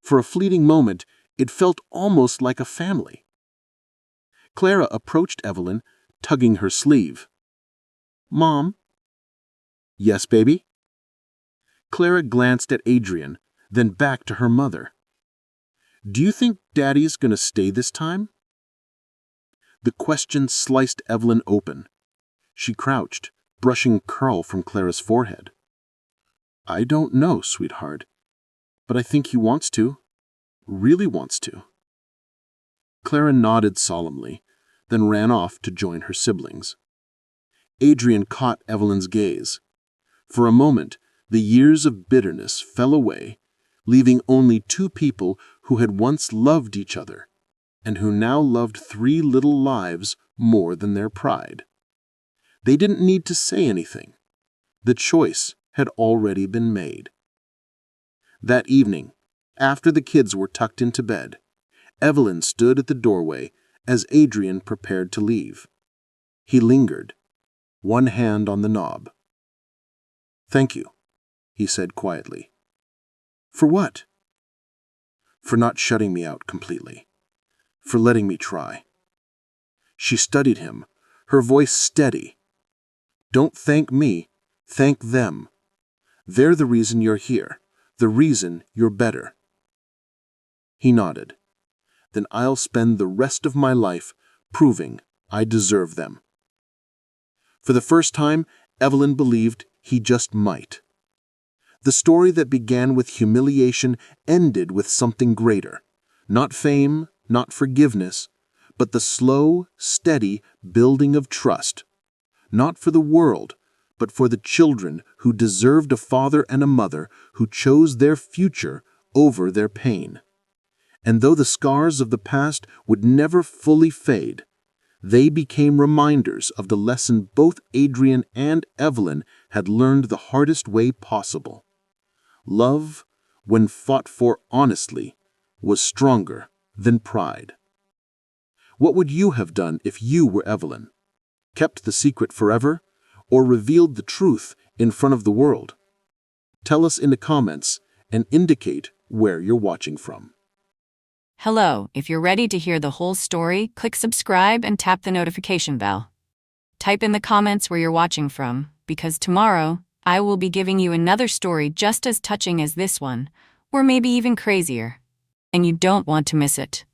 For a fleeting moment, it felt almost like a family. Clara approached Evelyn, tugging her sleeve. "Mom?" "Yes, baby?" Clara glanced at Adrian, then back to her mother. "Do you think Daddy's going to stay this time?" The question sliced Evelyn open. She crouched, brushing curl from Clara's forehead. "I don't know, sweetheart, but I think he wants to. Really wants to." Clara nodded solemnly, then ran off to join her siblings. Adrian caught Evelyn's gaze. For a moment, The years of bitterness fell away, leaving only two people who had once loved each other, and who now loved three little lives more than their pride. They didn't need to say anything. The choice had already been made. That evening, after the kids were tucked into bed, Evelyn stood at the doorway as Adrian prepared to leave. He lingered, one hand on the knob. "Thank you," he said quietly. "For what?" "For not shutting me out completely. For letting me try." She studied him, her voice steady. "Don't thank me, thank them. They're the reason you're here, the reason you're better." He nodded. "Then I'll spend the rest of my life proving I deserve them." For the first time, Evelyn believed he just might. The story that began with humiliation ended with something greater. Not fame, not forgiveness, but the slow, steady building of trust. Not for the world, but for the children who deserved a father and a mother who chose their future over their pain. And though the scars of the past would never fully fade, they became reminders of the lesson both Adrian and Evelyn had learned the hardest way possible. Love, when fought for honestly, was stronger than pride. What would you have done if you were Evelyn? Kept the secret forever, or revealed the truth in front of the world? Tell us in the comments and indicate where you're watching from. Hello, if you're ready to hear the whole story, click subscribe and tap the notification bell. Type in the comments where you're watching from, because tomorrow, I will be giving you another story just as touching as this one, or maybe even crazier. And you don't want to miss it.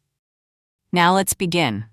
Now let's begin.